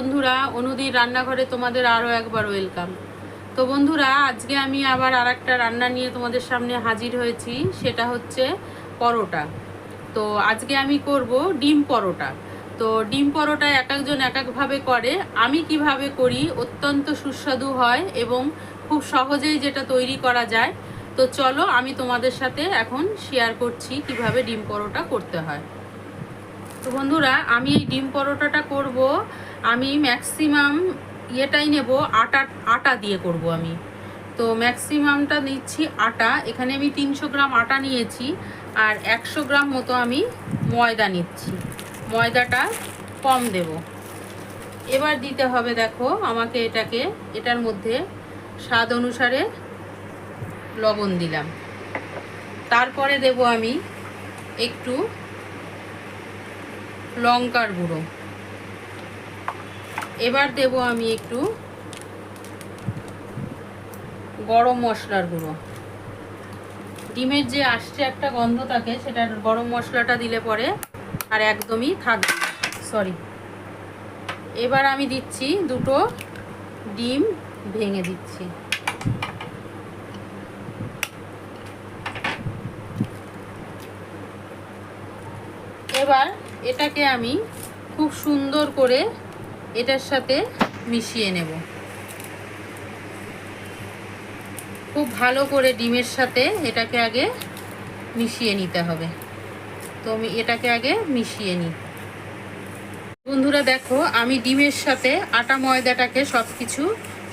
বন্ধুরা, অনুদির রান্নাঘরে তোমাদের আরও একবার ওয়েলকাম। তো বন্ধুরা, আজকে আমি আবার আরেকটা রান্না নিয়ে তোমাদের সামনে হাজির হয়েছি, সেটা হচ্ছে পরোটা। তো আজকে আমি করব ডিম পরোটা। তো ডিম পরোটা এক একজন এক একভাবে করে, আমি কিভাবে করি অত্যন্ত সুস্বাদু হয় এবং খুব সহজেই যেটা তৈরি করা যায়। তো চলো আমি তোমাদের সাথে এখন শেয়ার করছি কিভাবে ডিম পরোটা করতে হয়। তো বন্ধুরা, আমি এই ডিম পরোটাটা করব, আমি ম্যাক্সিমাম ইয়েটাই নেব, আটা দিয়ে করব আমি। তো ম্যাক্সিমামটা নিচ্ছি আটা। এখানে আমি 300 গ্রাম আটা নিয়েছি, আর 100 গ্রাম মতো আমি ময়দা নিচ্ছি। ময়দাটা কম দেব। এবার দিতে হবে, দেখো আমাকে এটার মধ্যে স্বাদ অনুসারে লবণ দিলাম। তারপরে দেব আমি একটু লঙ্কার গুঁড়ো। এবার দেব আমি একটু গরম মশলার গুঁড়ো। ডিমের যে আসছে একটা গন্ধ থাকে, সেটা গরম মশলাটা দিলে পরে আর একদমই থাকবে না। সরি। এবার আমি দিচ্ছি দুটো ডিম ভেঙে দিচ্ছি। এবার এটাকে আমি খুব সুন্দর করে এটার সাথে মিশিয়ে নেব। খুব ভালো করে ডিমের সাথে এটাকে আগে মিশিয়ে নিতে হবে। তো আমি এটাকে আগে মিশিয়ে নিই। বন্ধুরা দেখো, আমি ডিমের সাথে আটা ময়দাটাকে সব কিছু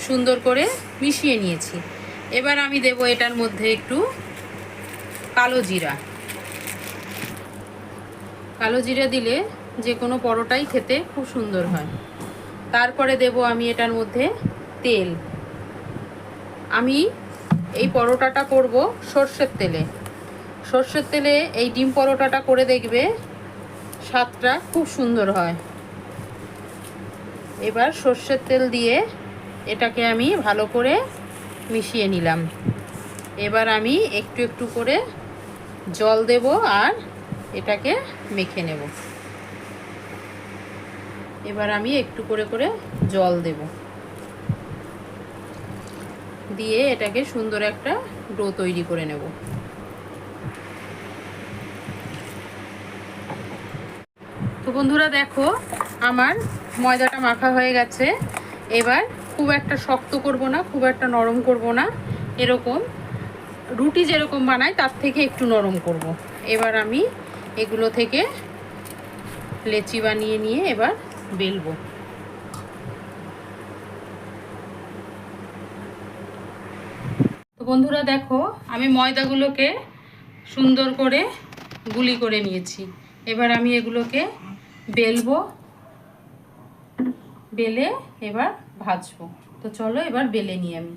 সুন্দর করে মিশিয়ে নিয়েছি। এবার আমি দেব এটার মধ্যে একটু কালো জিরা। কালো জিরা দিলে যে কোনো পরোটাই খেতে খুব সুন্দর হয়। তারপরে দেব আমি এটার মধ্যে তেল। আমি এই পরোটাটা করব সর্ষের তেলে। সর্ষের তেলে এই ডিম পরোটাটা করে দেখবে, স্বাদটা খুব সুন্দর হয়। এবার সর্ষের তেল দিয়ে এটাকে আমি ভালো করে মিশিয়ে নিলাম। এবার আমি একটু একটু করে জল দেব আর এটাকে মেখে নেব। এবার আমি একটু করে করে জল দেব, দিয়ে এটাকে সুন্দর একটা ডো তৈরি করে নেব। তো বন্ধুরা দেখো, আমার ময়দাটা মাখা হয়ে গেছে। এবার খুব একটা শক্ত করব না, খুব একটা নরম করব না, এরকম রুটি যেরকম বানাই তার থেকে একটু নরম করব। এবার আমি এগুলো থেকে লেচি বানিয়ে নিয়ে এবার বেলবো। তো বন্ধুরা দেখো, আমি ময়দাগুলোকে সুন্দর করে গুলি করে নিয়েছি। এবার আমি এগুলোকে বেলবো, বেলে এবার ভাজবো। তো চলো এবার বেলে নিই আমি।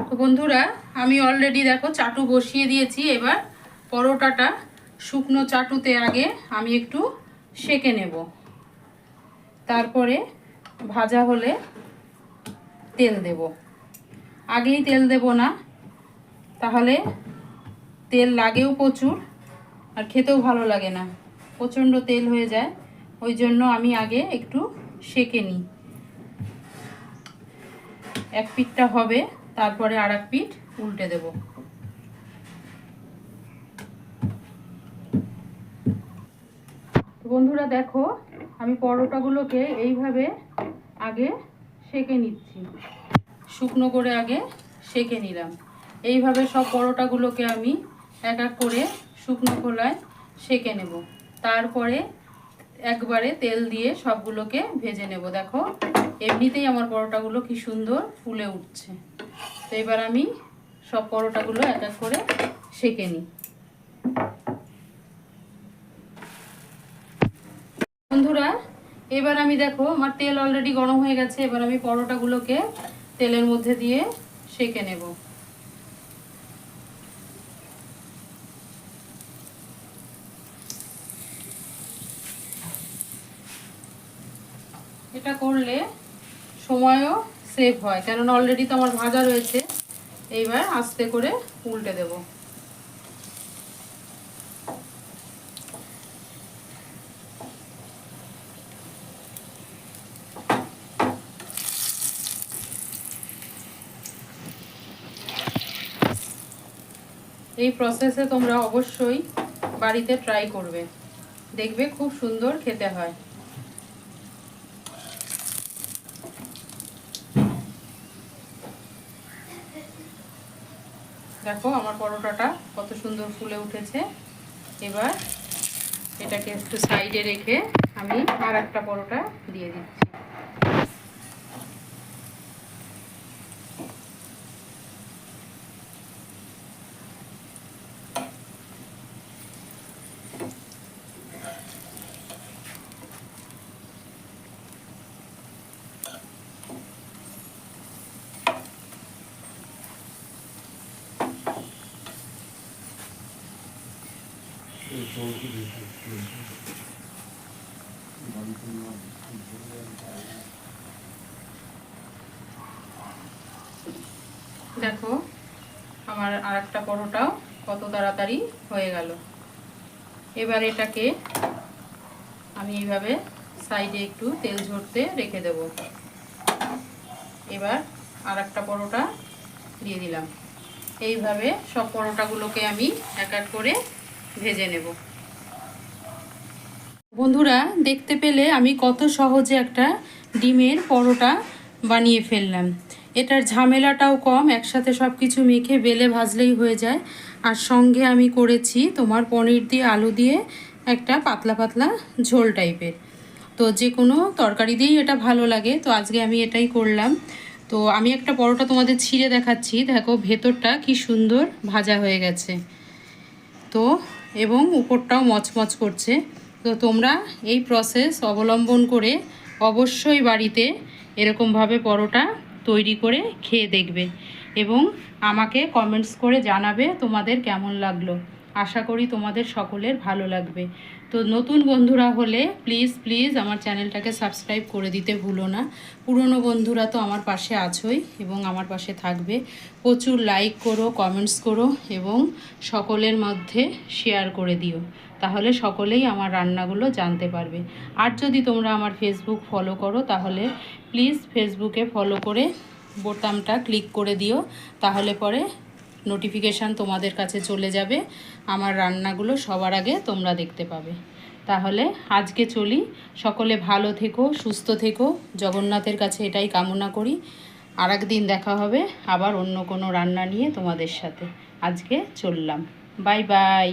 তো বন্ধুরা, আমি অলরেডি দেখো চাটু বসিয়ে দিয়েছি। এবার পরোটাটা শুকনো চাটুতে আগে আমি একটু সেঁকে নেব। তারপরে ভাজা হলে তেল দেব। আগেই তেল দেব না, তাহলে তেল লাগেও প্রচুর আর খেতেও ভালো লাগে না, প্রচণ্ড তেল হয়ে যায়। ওই জন্য আমি আগে একটু সেঁকে নিই। এক পিঠটা হবে, তারপরে আর এক পিঠ উল্টে দেব। বন্ধুরা দেখো, আমি পরোটাগুলোকে এইভাবে আগে সেঁকে নিচ্ছি। শুকনো করে আগে সেঁকে নিলাম। এইভাবে সব পরোটাগুলোকে আমি এক এক করে শুকনো খোলায় সেঁকে নেব। তারপরে একবারে তেল দিয়ে সবগুলোকে ভেজে নেব। দেখো, এমনিতেই আমার পরোটাগুলো কি সুন্দর ফুলে উঠছে। তো এবার আমি সব পরোটাগুলো এক এক করে সেঁকে নিই। বন্ধুরা, এবার আমি দেখো আমার তেল অলরেডি গরম হয়ে গেছে। এবার আমি পরোটাগুলোকে তেলের মধ্যে দিয়ে সেঁকে নেব। এটা করলে সময়ও সেভ হয়, কারণ অলরেডি তো আমার ভাজা রয়েছে। এইবার আস্তে করে উল্টে দেব। এই প্রসেসে তোমরা অবশ্যই বাড়িতে ট্রাই করবে, দেখবে খুব সুন্দর খেতে হয়। দেখো আমার পরোটাটা কত সুন্দর ফুলে উঠেছে। এবার এটাকে একটু সাইডে রেখে আমি আর একটা পরোটা দিয়ে দিচ্ছি। দেখো আমার আর একটা পরোটাও কত তাড়াতাড়ি হয়ে গেল। এবার এটাকে আমি এইভাবে সাইডে একটু তেল ঝরতে রেখে দেব। এবার আর একটা পরোটা দিয়ে দিলাম। এইভাবে সব পরোটাগুলোকে আমি এক এক করে ভেজে নেব। বন্ধুরা দেখতে পেলে আমি কত সহজে একটা ডিমের পরোটা বানিয়ে ফেললাম। এটার ঝামেলাটাও কম, একসাথে সব কিছু মেখে বেলে ভাজলেই হয়ে যায়। আর সঙ্গে আমি করেছি তোমার পনির দিয়ে আলু দিয়ে একটা পাতলা পাতলা ঝোল টাইপের। তো যে কোনো তরকারি দিয়েই এটা ভালো লাগে, তো আজকে আমি এটাই করলাম। তো আমি একটা পরোটা তোমাদের ছিঁড়ে দেখাচ্ছি, দেখো ভেতরটা কি সুন্দর ভাজা হয়ে গেছে, তো এবং উপরটাও মচমচ করছে। তো তোমরা এই প্রসেস অবলম্বন করে অবশ্যই বাড়িতে এরকমভাবে পরোটা তৈরি করে খেয়ে দেখবে এবং আমাকে কমেন্টস করে জানাবে তোমাদের কেমন লাগলো। আশা করি তোমাদের সকলের ভালো লাগবে। তো নতুন বন্ধুরা হলে প্লিজ প্লিজ আমার চ্যানেলটাকে সাবস্ক্রাইব করে দিতে ভুলো না। পুরনো বন্ধুরা তো আমার পাশে আছোই এবং আমার পাশে থাকবে। প্রচুর লাইক করো, কমেন্টস করো এবং সকলের মধ্যে শেয়ার করে দিও, তাহলে সকলেই আমার রান্নাগুলো জানতে পারবে। আর যদি তোমরা আমার ফেসবুক ফলো করো তাহলে প্লিজ ফেসবুকে ফলো করে বোতামটা ক্লিক করে দিও, তাহলে পরে নোটিফিকেশান তোমাদের কাছে চলে যাবে, আমার রান্নাগুলো সবার আগে তোমরা দেখতে পাবে। তাহলে আজকে চলি, সকলে ভালো থেকো, সুস্থ থেকো, জগন্নাথের কাছে এটাই কামনা করি। আর একদিন দেখা হবে আবার অন্য কোনো রান্না নিয়ে তোমাদের সাথে। আজকে চললাম, বাই বাই।